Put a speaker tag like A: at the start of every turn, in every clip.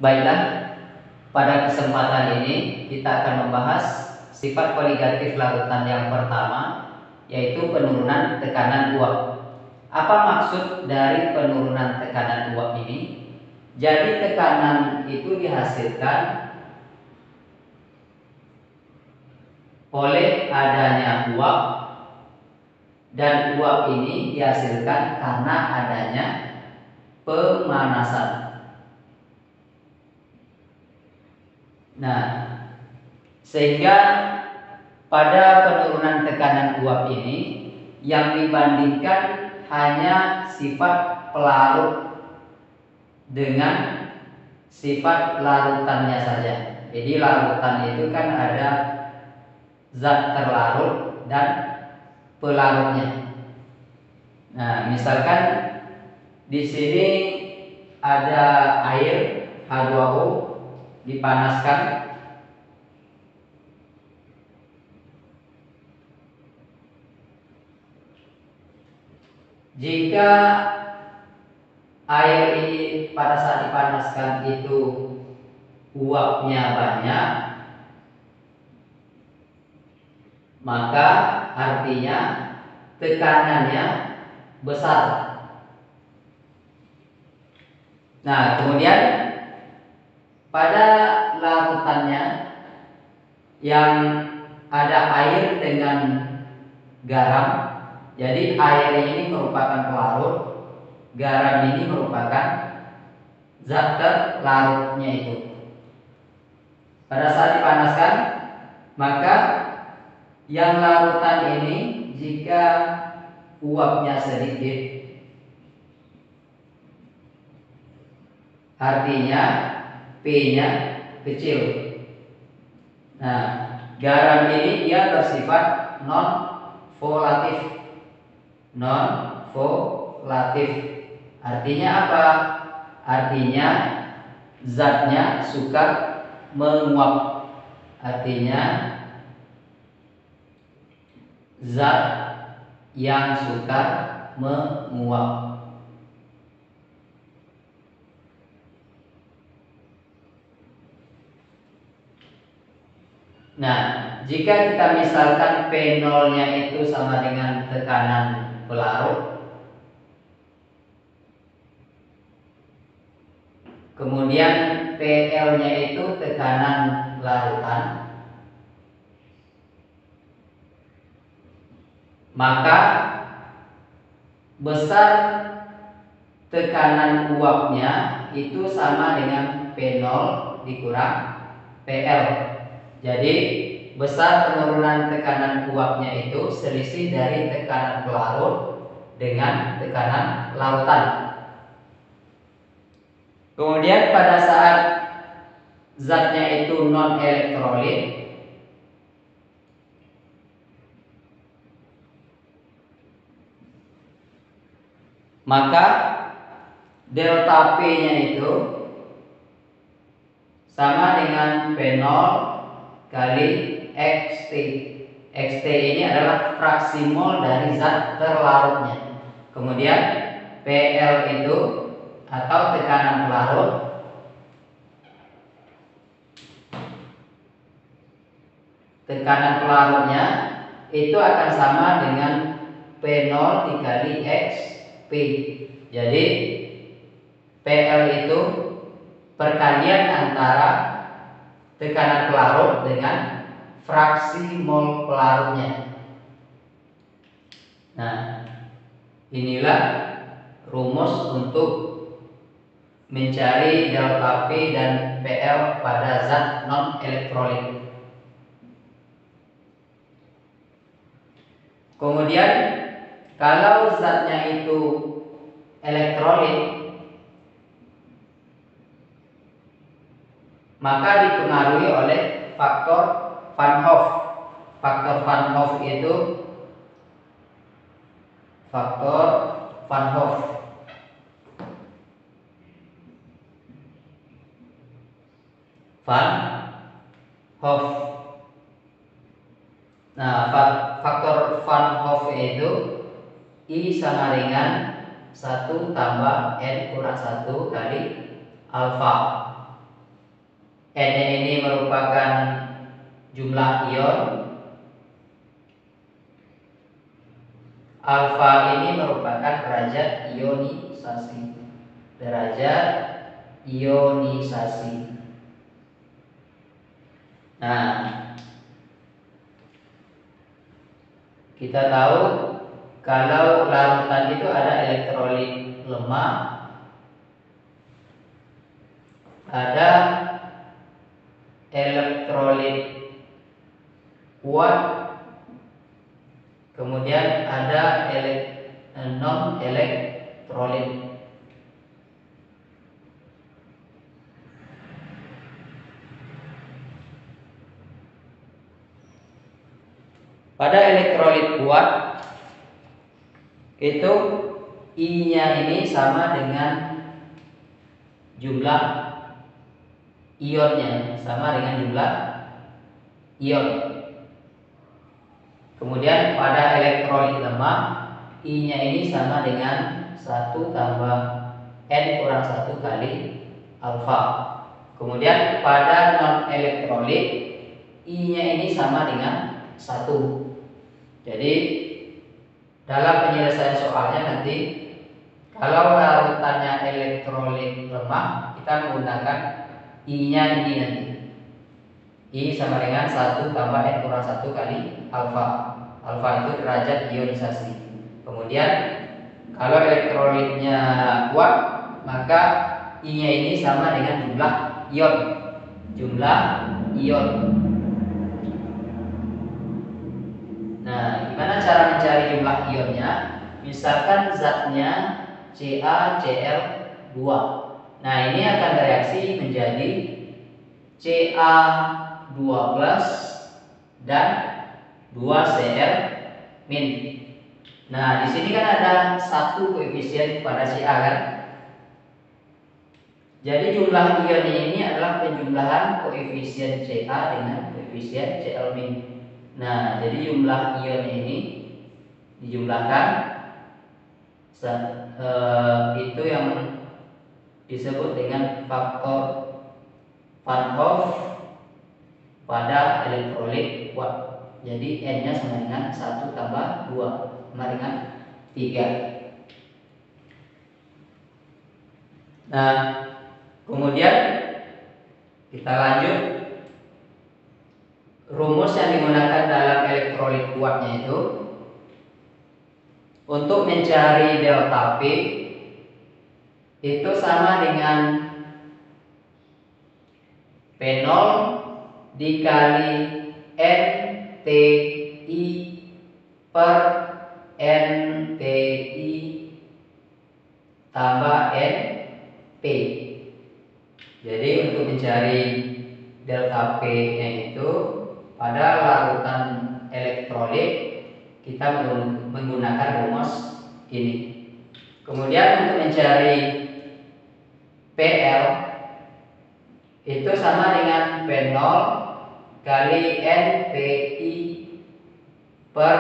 A: Baiklah, pada kesempatan ini kita akan membahas sifat koligatif larutan yang pertama, yaitu penurunan tekanan uap. Apa maksud dari penurunan tekanan uap ini? Jadi tekanan itu dihasilkan oleh adanya uap, dan uap ini dihasilkan karena adanya pemanasan. Nah, sehingga pada penurunan tekanan uap ini yang dibandingkan hanya sifat pelarut dengan sifat larutannya saja. Jadi larutan itu kan ada zat terlarut dan pelarutnya. Nah, misalkan di sini ada air H2O dipanaskan, jika air ini pada saat dipanaskan itu uapnya banyak, maka artinya tekanannya besar. Nah, kemudian pada larutannya yang ada air dengan garam, jadi air ini merupakan pelarut, garam ini merupakan zat terlarutnya itu. Pada saat dipanaskan, maka yang larutan ini jika uapnya sedikit, artinya P-nya kecil. Nah, garam ini dia bersifat non-volatif. Non-volatif artinya apa? Artinya zatnya suka menguap. Artinya zat yang suka menguap. Nah, jika kita misalkan P0-nya itu sama dengan tekanan pelarut, kemudian PL-nya itu tekanan larutan, maka besar tekanan uapnya itu sama dengan P0 dikurang PL. Jadi besar penurunan tekanan uapnya itu selisih dari tekanan pelarut dengan tekanan larutan. Kemudian pada saat zatnya itu non elektrolit, maka delta P-nya itu sama dengan P0 kali XT. XT ini adalah fraksi mol dari zat terlarutnya. Kemudian PL itu atau tekanan pelarut pelarutnya itu akan sama dengan P0 dikali XP. Jadi PL itu perkalian antara tekanan pelarut dengan fraksi mol pelarutnya. Nah, inilah rumus untuk mencari delta P dan PL pada zat non elektrolit. Kemudian kalau zatnya itu elektrolit, maka dipengaruhi oleh faktor Van Hoff. Faktor Van Hoff itu faktor Van Hoff. Van Hoff. Nah, faktor Van Hoff itu I sama dengan 1 tambah N kurang 1 kali alfa. N ini merupakan jumlah ion, alfa ini merupakan derajat ionisasi. Derajat ionisasi. Nah, kita tahu kalau larutan itu ada elektrolit lemah, ada elektrolit kuat, kemudian ada non elektrolit. Pada elektrolit kuat itu I-nya ini sama dengan jumlah ionnya, sama dengan jumlah ion. Kemudian pada elektrolit lemah I-nya ini sama dengan 1 tambah N kurang 1 kali alfa. Kemudian pada non elektrolit I-nya ini sama dengan 1. Jadi dalam penyelesaian soalnya nanti kalau larutannya elektrolit lemah, kita menggunakan I-nya ini nanti. I sama dengan 1 tambah N kurang 1 kali alfa. Alfa itu derajat ionisasi. Kemudian kalau elektrolitnya kuat, maka I-nya ini sama dengan jumlah ion. Jumlah ion. Nah, gimana cara mencari jumlah ionnya? Misalkan zatnya CaCl2. Nah, ini akan bereaksi menjadi Ca2+ dan 2Cl-. Nah, di sini kan ada satu koefisien pada Ca kan? Jadi jumlah ion ini adalah penjumlahan koefisien Ca dengan koefisien Cl-. Nah, jadi jumlah ion ini dijumlahkan, itu yang disebut dengan faktor Van Hoff pada elektrolit kuat. Jadi N-nya sama dengan 1 tambah 2 sama dengan 3. Nah, kemudian kita lanjut. Rumus yang digunakan dalam elektrolit kuatnya itu untuk mencari delta P itu sama dengan P0 dikali NTI per NTI tambah NP. Jadi untuk mencari delta P-nya itu pada larutan elektrolit kita menggunakan rumus ini. Kemudian untuk mencari PL itu sama dengan P0 kali NPI per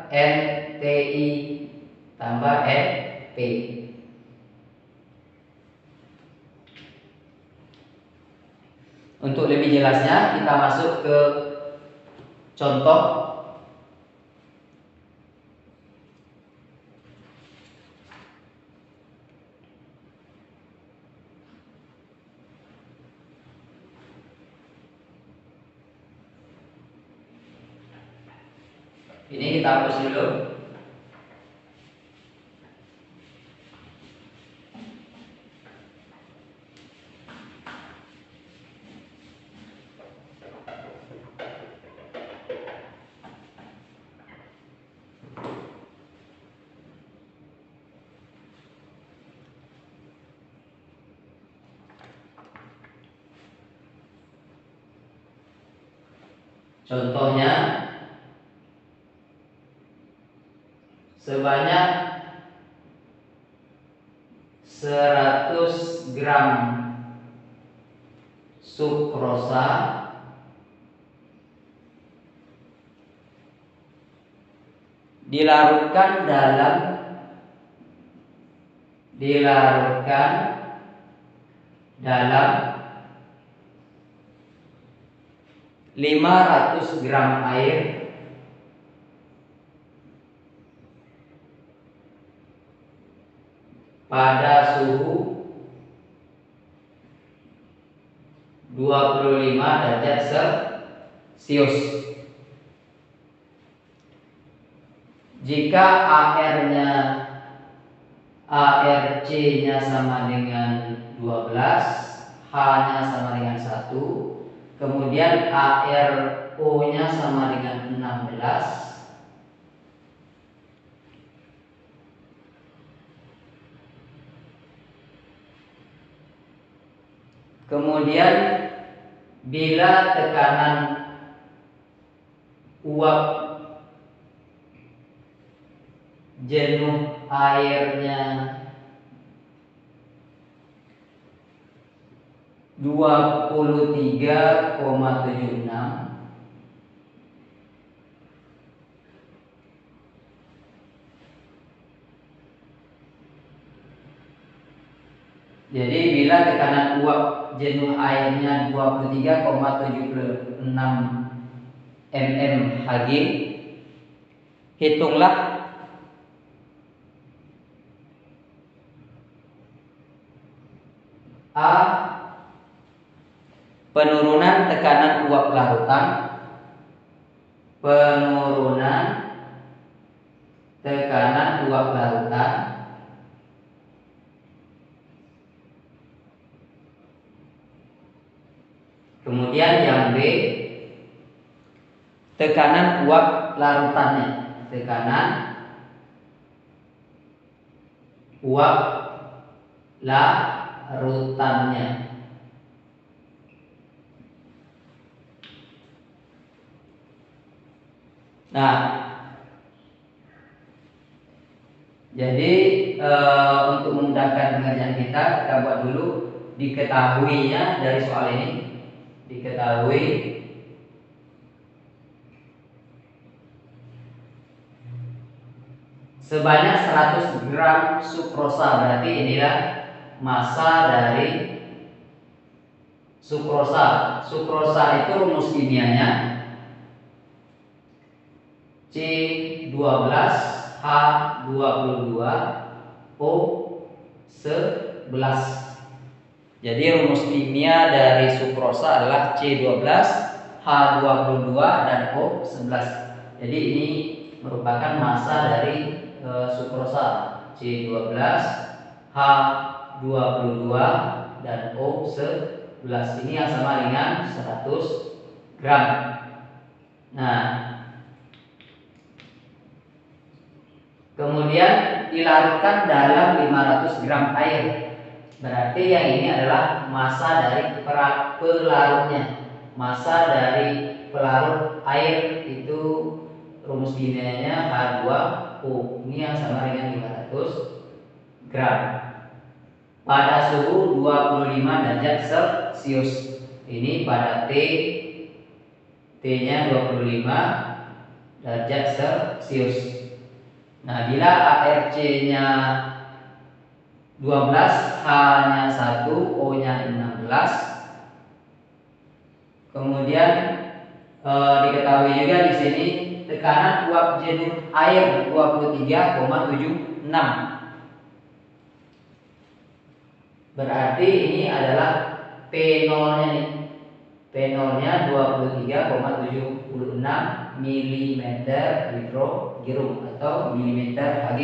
A: NTI tambah NP. Untuk lebih jelasnya kita masuk ke contoh. Ini kita hapus dulu. Contohnya sebanyak 100 gram sukrosa dilarutkan dalam 500 gram air pada suhu 25 derajat Celcius. Jika ARC-nya sama dengan 12, H-nya sama dengan 1, kemudian ARO-nya sama dengan 16, kemudian bila tekanan uap jenuh airnya 23,76, jadi bila tekanan uap jenuh airnya 23,76 mmHg, hitunglah A. Penurunan tekanan uap larutan, penurunan tekanan uap larutan, kemudian yang B, tekanan uap larutannya, tekanan uap larutannya. Nah, jadi untuk memudahkan pengerjaan kita buat dulu diketahuinya dari soal ini. Diketahui sebanyak 100 gram sukrosa, berarti inilah massa dari sukrosa. Sukrosa itu rumus kimianya C12H22O11. Jadi rumus kimia dari sukrosa adalah C12H22 dan O11. Jadi ini merupakan massa dari sukrosa, C12H22 dan O11. Ini yang sama dengan 100 gram. Nah, kemudian dilarutkan dalam 500 gram air. Berarti yang ini adalah massa dari pelarutnya. Massa dari pelarut air itu rumus kimianya H2O. Ini yang sama dengan 500 gram. Pada suhu 25 derajat Celcius. Ini pada T-nya 25 derajat Celcius. Nah, bila ARC-nya 12, H-nya 1, O-nya 16. Kemudian diketahui juga di sini tekanan uap jenuh air 23,76. Berarti ini adalah P0-nya nih. P0-nya 23,76 mm mikrogram atau milimeter Hg.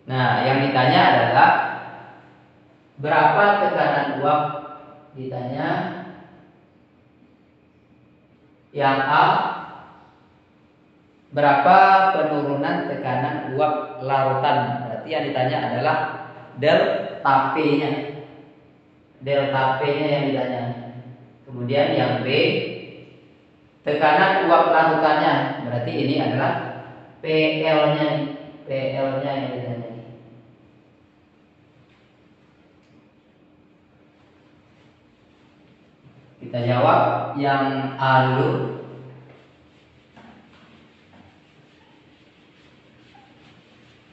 A: Nah, yang ditanya adalah berapa tekanan uap? Ditanya yang A, berapa penurunan tekanan uap larutan? Berarti yang ditanya adalah delta P-nya. Delta P-nya yang ditanya. Kemudian yang B, tekanan uap larutannya. Berarti ini adalah PL-nya. PL-nya yang ditanya. Kita jawab yang A dulu.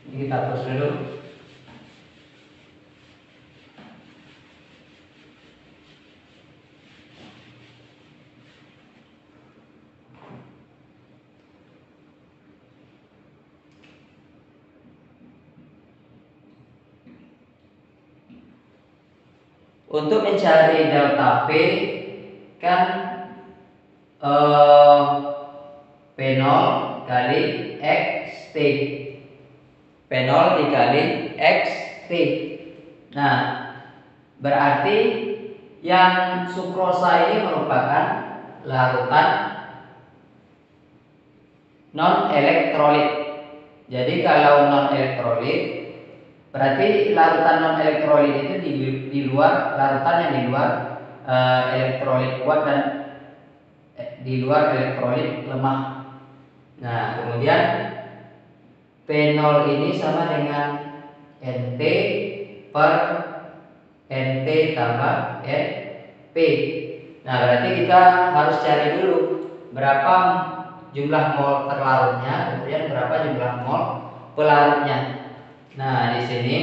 A: Ini kita terus dulu. Untuk mencari delta P kan P0 kali XT. P0 dikali XT. Nah, berarti yang sukrosa ini merupakan larutan non elektrolit. Jadi kalau non elektrolit berarti larutan non elektrolit itu di luar larutan yang di luar elektrolit kuat dan di luar elektrolit lemah. Nah, kemudian P0 ini sama dengan NT per NT tambah NP. Nah, berarti kita harus cari dulu berapa jumlah mol terlarutnya, kemudian berapa jumlah mol pelarutnya. Nah, di sini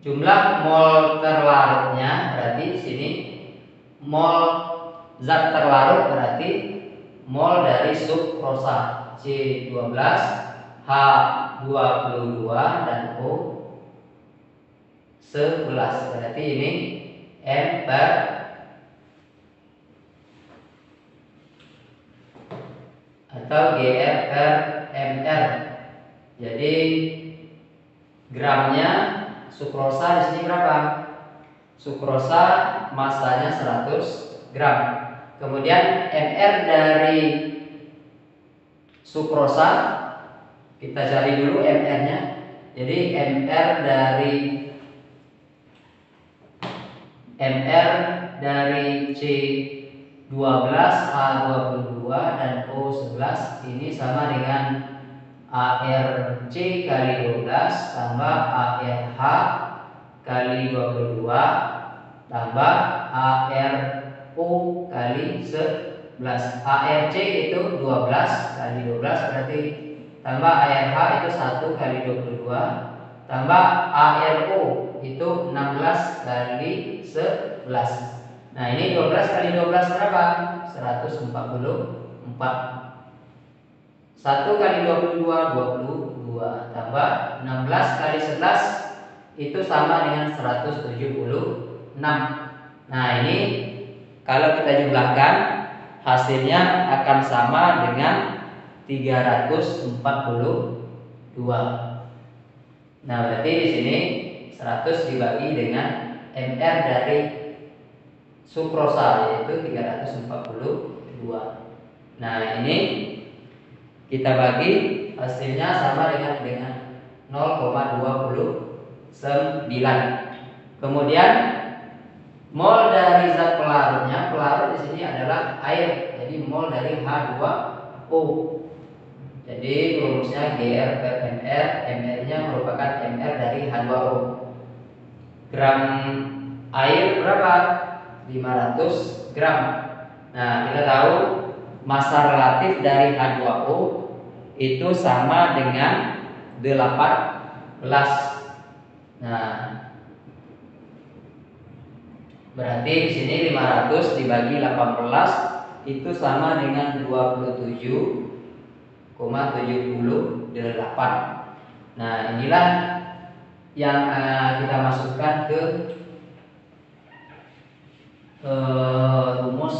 A: jumlah mol terlarutnya berarti di sini mol zat terlarut berarti mol dari sukrosa C12, H22 dan O11. Berarti ini M per atau GR per MR. Jadi gramnya sukrosa di sini berapa? Sukrosa masanya 100 gram. Kemudian MR dari sukrosa kita cari dulu MR-nya. Jadi MR dari C12, H22 dan O11 ini sama dengan ARC kali 12 tambah ARH kali 22 tambah ARO kali 11. ARC itu 12 kali 12 berarti tambah ARH itu 1 kali 22 tambah ARO itu 16 kali 11. Nah, ini 12 kali 12 berapa? 144. 1 kali 22 22 tambah 16 kali 11 itu sama dengan 176. Nah, ini kalau kita jumlahkan hasilnya akan sama dengan 342. Nah, berarti di sini 100 dibagi dengan MR dari sukrosa yaitu 342. Nah, ini kita bagi hasilnya sama dengan 0,29. Kemudian mol dari zat pelarutnya, pelarut di sini adalah air. Jadi mol dari H2O. Jadi rumusnya GR per MR, MR-nya merupakan MR dari H2O. Gram air berapa? 500 gram. Nah, kita tahu massa relatif dari H2O itu sama dengan 18. Nah, berarti di sini 500 dibagi 18 itu sama dengan 27,78. Nah, inilah yang kita masukkan ke rumus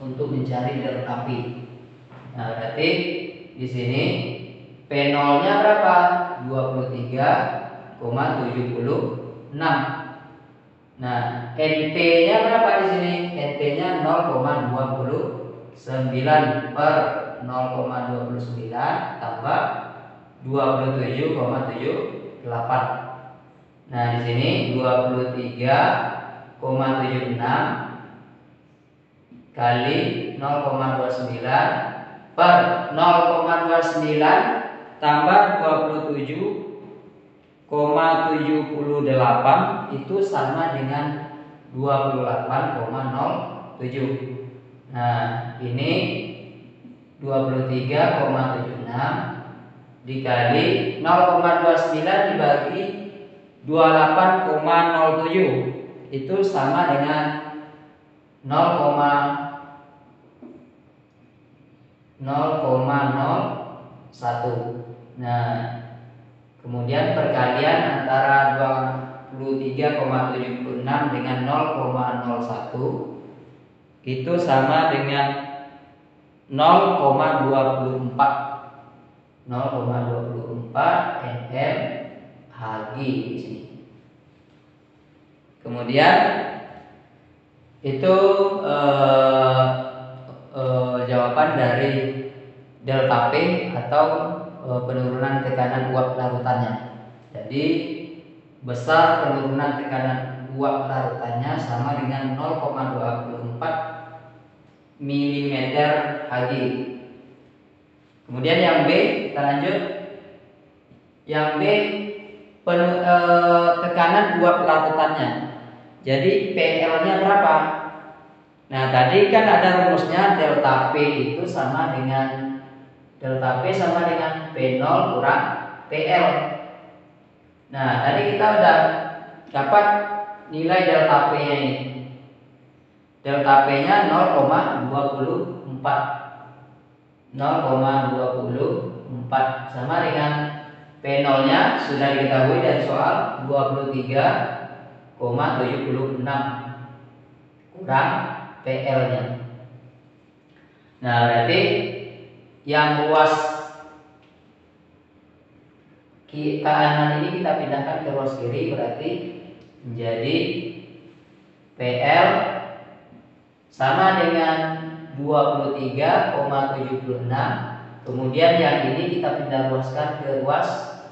A: untuk mencari delta P. Nah, berarti di sini P0-nya berapa? 23,76. Nah, NT-nya berapa di sini? NT-nya 0,29 per 0,29 tambah 27,78. Nah, di sini 23,76 kali 0,29 per 0,29 tambah 27,78 itu sama dengan 28,07. Nah, ini 23,76 dikali 0,29 dibagi 28,07 itu sama dengan 0,01. Nah, Kemudian perkalian antara 23,76 dengan 0,01 itu sama dengan 0,24 mm Hg di sini. Kemudian itu jawaban dari delta P atau penurunan tekanan uap larutannya. Jadi besar penurunan tekanan uap larutannya sama dengan 0,24 mm Hg. Kemudian yang B, kita lanjut. Yang B, tekanan uap larutannya. Jadi PL-nya berapa? Nah, tadi kan ada rumusnya delta P itu sama dengan P0 kurang PL. Nah, tadi kita udah dapat nilai delta P-nya ini. Delta P-nya 0,24 sama dengan P0-nya sudah diketahui dari soal 23,76 kurang PL-nya. Nah, berarti yang ruas kanan ini kita pindahkan ke ruas kiri, berarti menjadi PL sama dengan 23,76. Kemudian yang ini kita pindah ruaskan ke ruas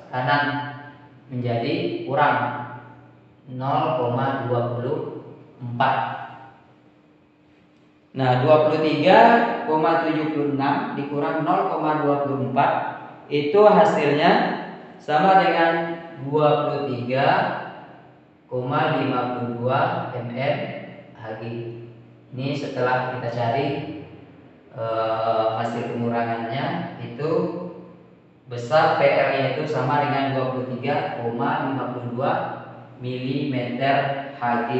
A: kanan menjadi kurang 0,24. Nah, 23,76 dikurang 0,24 itu hasilnya sama dengan 23,52 mm Hg. Ini setelah kita cari hasil pengurangannya, itu besar PR-nya itu sama dengan 23,52 mm Hg.